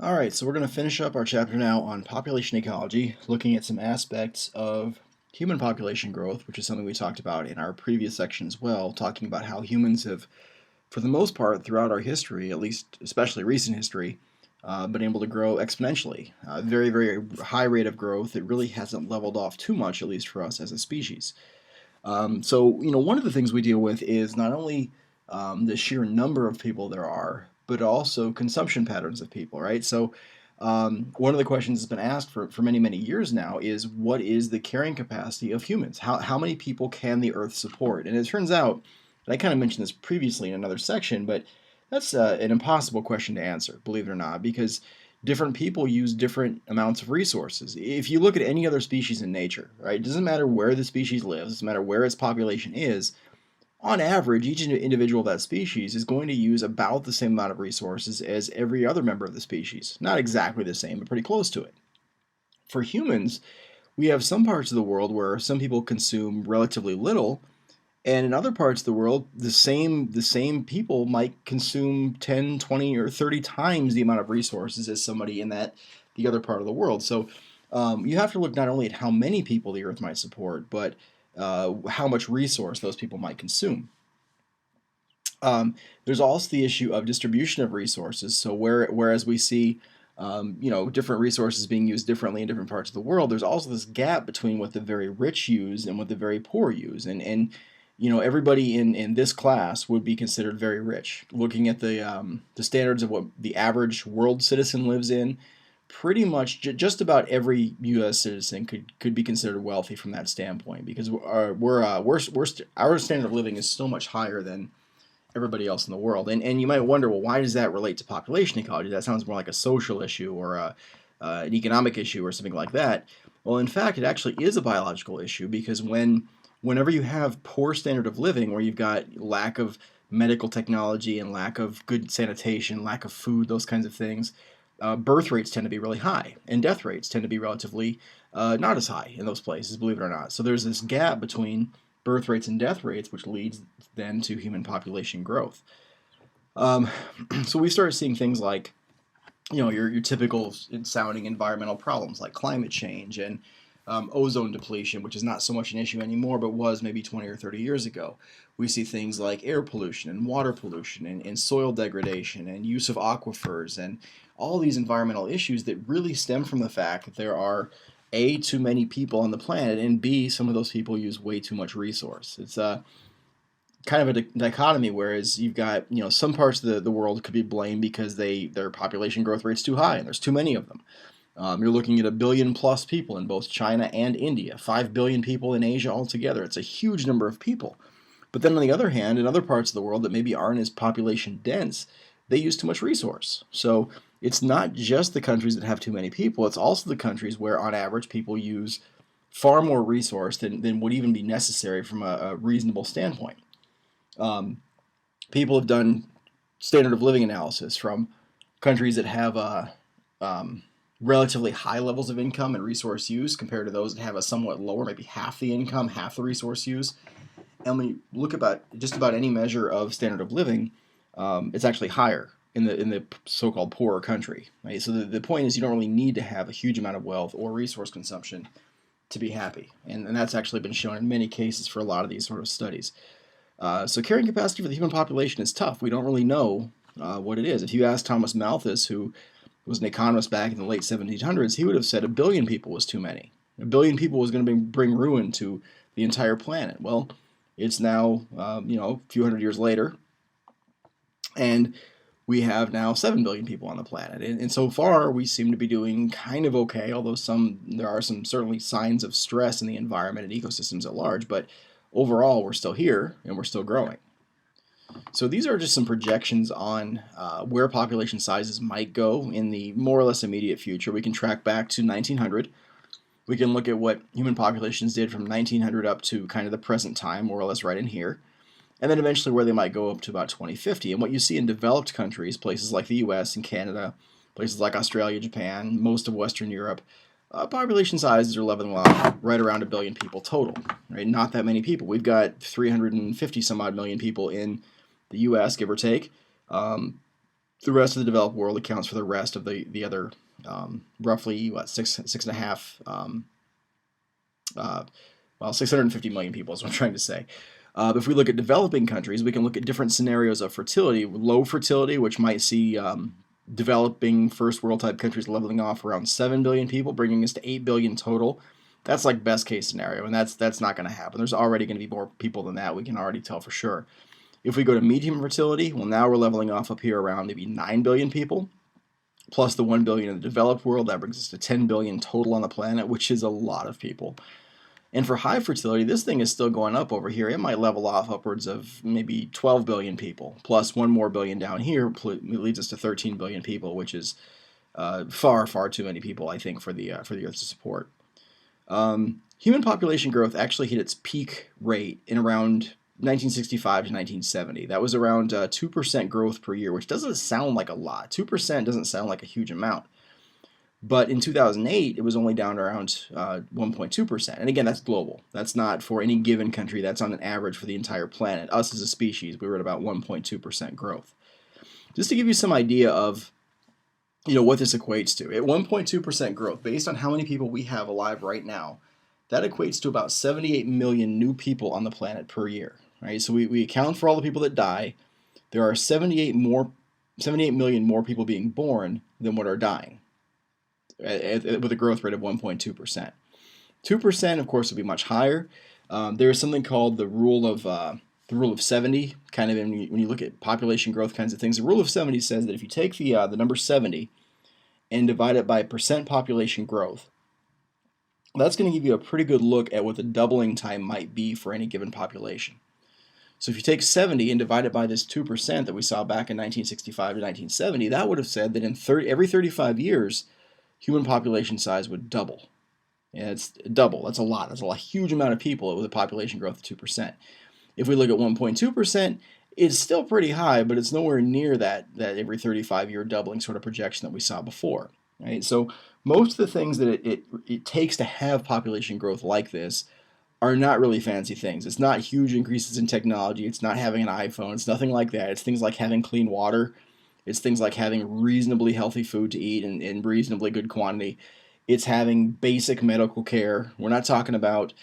All right, so we're going to finish up our chapter now on population ecology, looking at some aspects of human population growth, which is something we talked about in our previous section as well, talking about how humans have, for the most part, throughout our history, at least especially recent history, been able to grow exponentially. Very, very high rate of growth. It really hasn't leveled off too much, at least for us as a species. One of the things we deal with is not only the sheer number of people there are, but also consumption patterns of people, right? One of the questions that's been asked for many, many years now is what is the carrying capacity of humans? How many people can the Earth support? And it turns out, and I kind of mentioned this previously in another section, but that's an impossible question to answer, believe it or not, because different people use different amounts of resources. If you look at any other species in nature, right, it doesn't matter where the species lives, it doesn't matter where its population is, on average, each individual of that species is going to use about the same amount of resources as every other member of the species. Not exactly the same, but pretty close to it. For humans, we have some parts of the world where some people consume relatively little, and in other parts of the world, the same people might consume 10, 20, or 30 times the amount of resources as somebody in the other part of the world. You have to look not only at how many people the Earth might support, but how much resource those people might consume. There's also the issue of distribution of resources. So whereas we see different resources being used differently in different parts of the world, there's also this gap between what the very rich use and what the very poor use. And everybody in this class would be considered very rich. Looking at the standards of what the average world citizen lives in, pretty much just about every U.S. citizen could be considered wealthy from that standpoint because our standard of living is so much higher than everybody else in the world. And you might wonder, well, why does that relate to population ecology? That sounds more like a social issue or an economic issue or something like that. Well, in fact, it actually is a biological issue because whenever you have poor standard of living, where you've got lack of medical technology and lack of good sanitation, lack of food, those kinds of things, birth rates tend to be really high, and death rates tend to be relatively not as high in those places, believe it or not. So there's this gap between birth rates and death rates, which leads then to human population growth. Um, so we started seeing things like, your typical sounding environmental problems like climate change and ozone depletion, which is not so much an issue anymore, but was maybe 20 or 30 years ago. We see things like air pollution and water pollution and soil degradation and use of aquifers and all these environmental issues that really stem from the fact that there are A, too many people on the planet, and B, some of those people use way too much resource. It's kind of a dichotomy, whereas you've got, some parts of the world could be blamed because their population growth rate's too high and there's too many of them. You're looking at 1 billion+ people in both China and India, 5 billion people in Asia altogether. It's a huge number of people. But then on the other hand, in other parts of the world that maybe aren't as population dense, they use too much resource. So it's not just the countries that have too many people, it's also the countries where on average people use far more resource than would even be necessary from a reasonable standpoint. Um, People have done standard of living analysis from countries that have um, relatively high levels of income and resource use compared to those that have a somewhat lower, maybe half the income, half the resource use. And when you look about just about any measure of standard of living, it's actually higher in the so-called poorer country. Right? So the point is you don't really need to have a huge amount of wealth or resource consumption to be happy, and that's actually been shown in many cases for a lot of these sort of studies. So carrying capacity for the human population is tough. We don't really know what it is. If you ask Thomas Malthus, who was an economist back in the late 1700s, he would have said 1 billion people was too many. 1 billion people was going to bring ruin to the entire planet. Well, it's now, a few hundred years later, and we have now 7 billion people on the planet. And so far, we seem to be doing kind of okay, although there are some certainly signs of stress in the environment and ecosystems at large. But overall, we're still here and we're still growing. So these are just some projections on where population sizes might go in the more or less immediate future. We can track back to 1900. We can look at what human populations did from 1900 up to kind of the present time, more or less right in here. And then eventually where they might go up to about 2050. And what you see in developed countries, places like the US and Canada, places like Australia, Japan, most of Western Europe, population sizes are leveling off right around 1 billion people total. Right? Not that many people. We've got 350 some odd million people in the U.S., give or take. The rest of the developed world accounts for the rest of the other roughly what 6.5 well, 650 million people is what I'm trying to say. If we look at developing countries, we can look at different scenarios of fertility. Low fertility, which might see developing first world type countries leveling off around 7 billion people, bringing us to 8 billion total. That's like best case scenario, and that's not going to happen. There's already going to be more people than that. We can already tell for sure. If we go to medium fertility, well, now we're leveling off up here around maybe 9 billion people, plus the 1 billion in the developed world. That brings us to 10 billion total on the planet, which is a lot of people. And for high fertility, this thing is still going up over here. It might level off upwards of maybe 12 billion people, plus 1 more billion down here, leads us to 13 billion people, which is far, far too many people, I think, for the Earth to support. Human population growth actually hit its peak rate in around 1965 to 1970. That was around 2% growth per year, which doesn't sound like a lot. 2% doesn't sound like a huge amount. But in 2008, it was only down to around 1.2%. And again, that's global. That's not for any given country. That's on an average for the entire planet. Us as a species, we were at about 1.2% growth. Just to give you some idea of what this equates to. At 1.2% growth, based on how many people we have alive right now, that equates to about 78 million new people on the planet per year. Right? So we account for all the people that die. There are 78 million more people being born than what are dying, with a growth rate of 1.2%. 2%, of course, would be much higher. There is something called the rule of 70, kind of when you look at population growth kinds of things. The rule of 70 says that if you take the number 70 and divide it by percent population growth, that's going to give you a pretty good look at what the doubling time might be for any given population. So if you take 70 and divide it by this 2% that we saw back in 1965 to 1970, that would have said that in every 35 years, human population size would double. And it's double. That's a lot. That's a huge amount of people with a population growth of 2%. If we look at 1.2%, it's still pretty high, but it's nowhere near that every 35-year doubling sort of projection that we saw before. Right? So most of the things that it takes to have population growth like this are not really fancy things. It's not huge increases in technology. It's not having an iPhone. It's nothing like that. It's things like having clean water. It's things like having reasonably healthy food to eat in reasonably good quantity. It's having basic medical care. We're not talking about,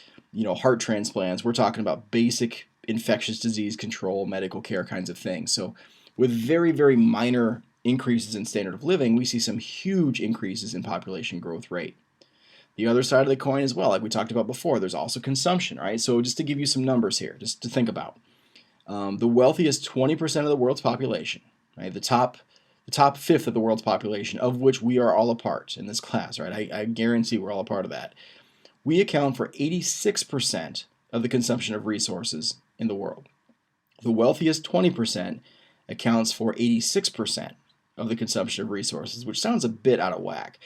heart transplants. We're talking about basic infectious disease control, medical care kinds of things. So with very, very minor increases in standard of living, we see some huge increases in population growth rate. The other side of the coin as well, like we talked about before, there's also consumption, right? So just to give you some numbers here, just to think about. The wealthiest 20% of the world's population, right? The top fifth of the world's population, of which we are all a part in this class, right? I guarantee we're all a part of that. We account for 86% of the consumption of resources in the world. The wealthiest 20% accounts for 86% of the consumption of resources, which sounds a bit out of whack.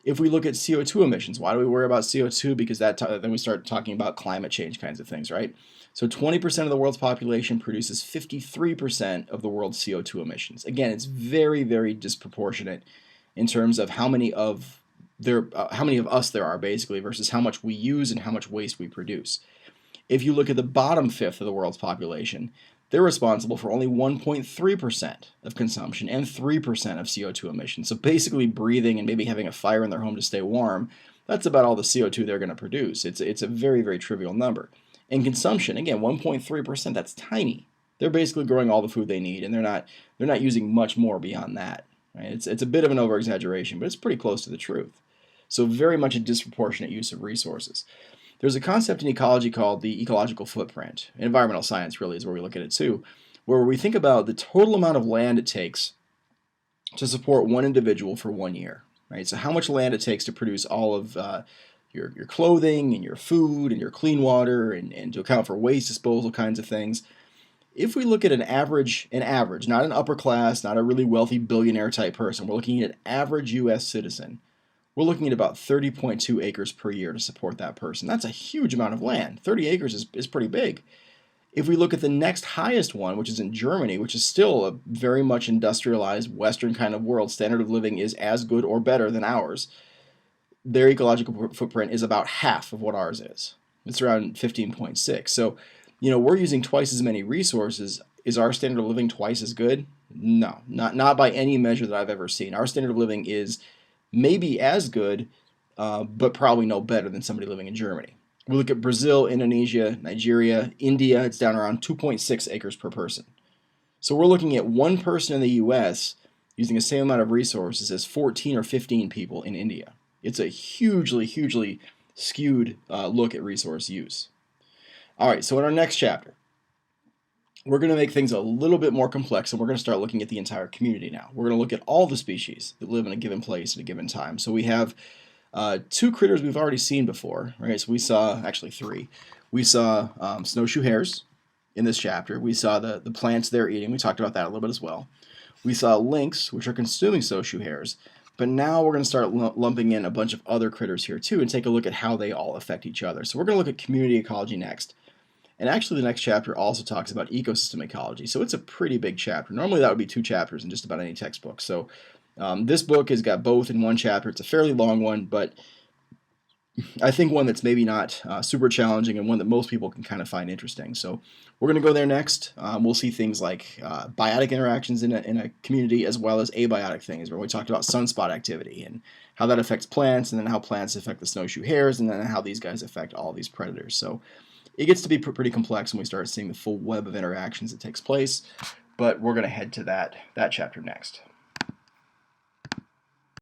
If we look at CO2 emissions, why do we worry about CO2? Because then we start talking about climate change kinds of things, right? So 20% of the world's population produces 53% of the world's CO2 emissions. Again, it's very, very disproportionate in terms of how many of us there are basically versus how much we use and how much waste we produce. If you look at the bottom fifth of the world's population, they're responsible for only 1.3% of consumption and 3% of CO2 emissions. So basically breathing and maybe having a fire in their home to stay warm, that's about all the CO2 they're going to produce. It's a very, very trivial number. And consumption, again, 1.3%, that's tiny. They're basically growing all the food they need, and they're not using much more beyond that. Right? It's a bit of an over-exaggeration, but it's pretty close to the truth. So very much a disproportionate use of resources. There's a concept in ecology called the ecological footprint. Environmental science really is where we look at it too, where we think about the total amount of land it takes to support one individual for 1 year. Right? So how much land it takes to produce all of your clothing and your food and your clean water and to account for waste disposal kinds of things. If we look at an average, not an upper class, not a really wealthy billionaire type person, we're looking at an average U.S. citizen. We're looking at about 30.2 acres per year to support that person. That's a huge amount of land. 30 acres is pretty big. If we look at the next highest one, which is in Germany, which is still a very much industrialized Western kind of world, standard of living is as good or better than ours. Their ecological footprint is about half of what ours is. It's around 15.6. So, we're using twice as many resources. Is our standard of living twice as good? No, not by any measure that I've ever seen. Our standard of living is maybe as good, but probably no better than somebody living in Germany. We look at Brazil, Indonesia, Nigeria, India. It's down around 2.6 acres per person. So we're looking at one person in the U.S. using the same amount of resources as 14 or 15 people in India. It's a hugely skewed look at resource use. All right, so in our next chapter, we're going to make things a little bit more complex, and we're going to start looking at the entire community now. We're going to look at all the species that live in a given place at a given time. So we have two critters we've already seen before, right? So we saw, actually three. We saw snowshoe hares in this chapter. We saw the plants they're eating. We talked about that a little bit as well. We saw lynx, which are consuming snowshoe hares. But now we're going to start lumping in a bunch of other critters here too and take a look at how they all affect each other. So we're going to look at community ecology next. And actually the next chapter also talks about ecosystem ecology. So it's a pretty big chapter. Normally that would be 2 chapters in just about any textbook. So this book has got both in one chapter. It's a fairly long one, but I think one that's maybe not super challenging and one that most people can kind of find interesting. So we're going to go there next. We'll see things like biotic interactions in a community as well as abiotic things, where we talked about sunspot activity and how that affects plants, and then how plants affect the snowshoe hares, and then how these guys affect all these predators. So it gets to be pretty complex when we start seeing the full web of interactions that takes place, but we're going to head to that chapter next.